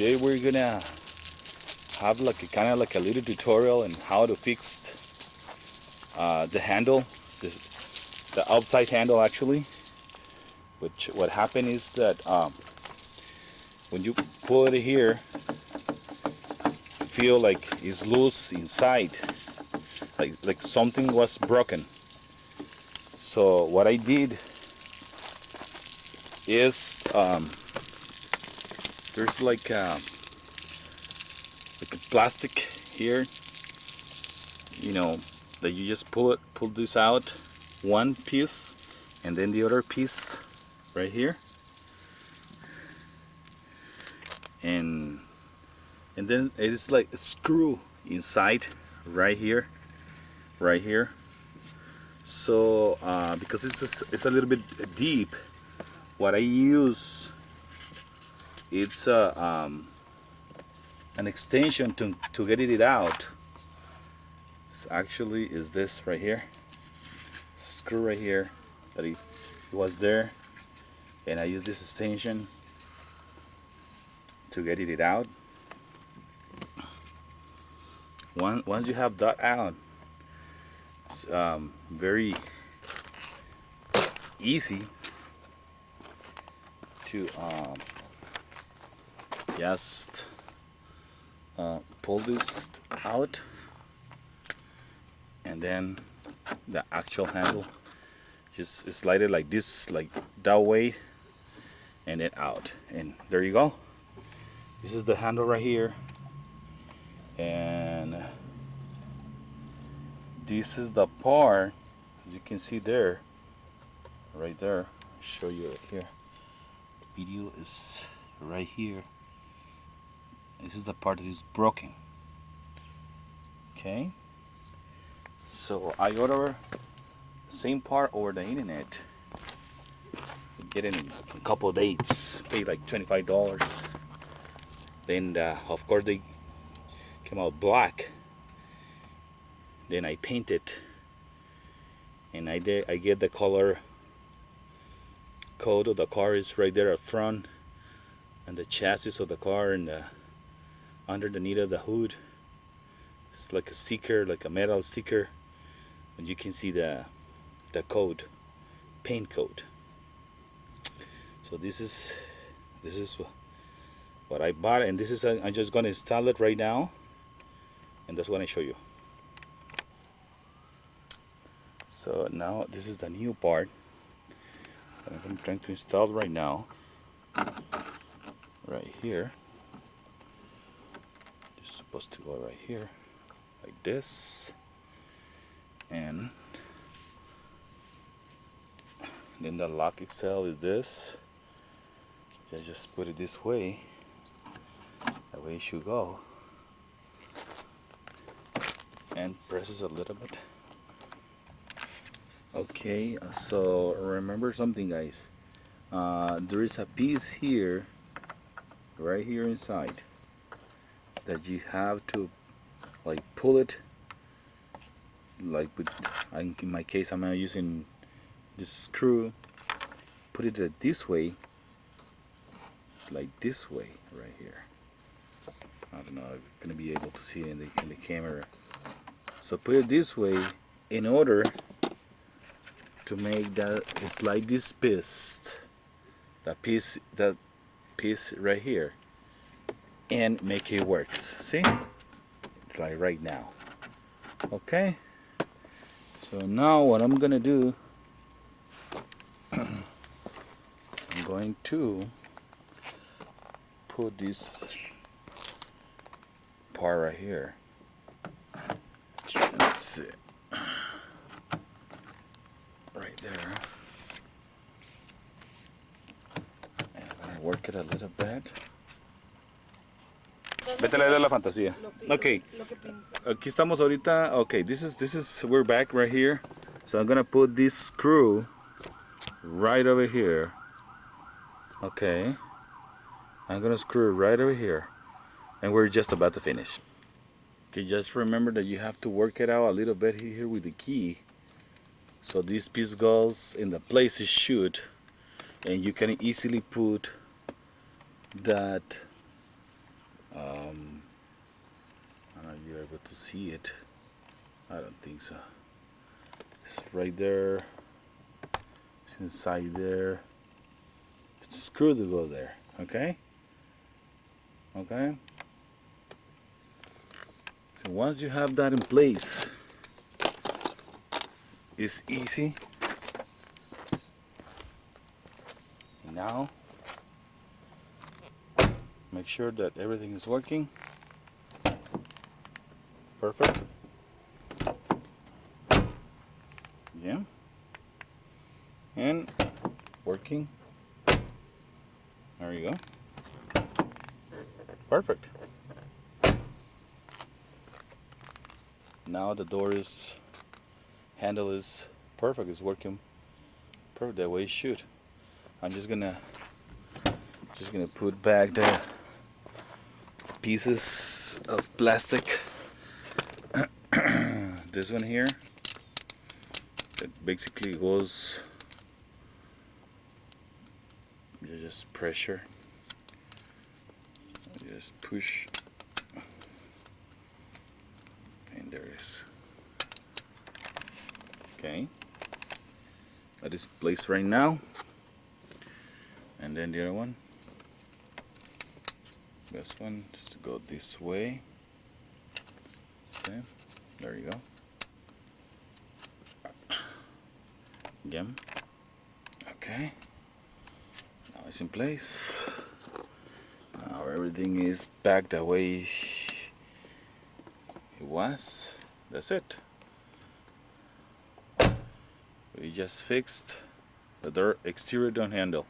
today we're gonna have like a kind of like a little tutorial on how to fix the handle, the outside handle actually. Which what happened is that when you pull it here, feel like it's loose inside, like something was broken. So what I did is there's like a plastic here, you know, that you just pull this out, one piece, and then the other piece right here, and then it is like a screw inside right here. So because it's a little bit deep, what I use, it's an extension to get it out. It's actually is this right here, screw right here that it was there, and I use this extension to get it out. Once you have that out, it's very easy to just pull this out, and then the actual handle, just slide it like this, like that way, and then out, and there you go. This is the handle right here, and this is the part, as you can see there, right there. I'll show you right here. The video is right here. This is the part that is broken. Okay, so I order the same part over the internet. You get it in a couple of days. Pay like $25. Then of course they came out black. Then I paint it, and I get the color code of the car is right there up front, and the chassis of the car, and underneath of the hood, it's like a sticker, like a metal sticker, and you can see the code, paint code. So this is what I bought, and this is I'm just gonna install it right now, and that's what I show you. So now this is the new part that I'm trying to install right now. Right here. It's supposed to go right here, like this, and then the lock itself is this. Just put it this way. That way it should go, and presses a little bit. Okay, so remember something, guys. There is a piece here, right here inside, that you have to like pull it, like with, in my case I'm using this screw, put it this way, like this way right here. I don't know if you're gonna be able to see it in the camera. So put it this way in order to make that slide this piece, that piece right here, and make it works. See, like right now. Okay, so now what I'm gonna do, I'm going to put this part right here. Let's see, right there, and I'm gonna work it a little bit. Vete a leer la fantasía. Okay, aquí estamos ahorita. Okay, this is we're back right here. So I'm gonna put this screw right over here. Okay, I'm gonna screw it right over here, and we're just about to finish. Okay, just remember that you have to work it out a little bit here with the key, so this piece goes in the place it should, and you can easily put that to see it. I don't think so. It's right there. It's inside there. It's a screw to go there. Okay? Okay? So once you have that in place, it's easy. And now, make sure that everything is working. Perfect. Yeah. And working. There you go. Perfect. Now the door is handle is perfect. It's working perfect the way it should. I'm just gonna put back the pieces of plastic. This one here, that basically goes, you just pressure, you just push, and there it is. Okay, that is placed right now. And then the other one, this one just to go this way. See, there you go. Again. Okay, now it's in place. Now everything is back the way it was. That's it. We just fixed the door exterior door handle.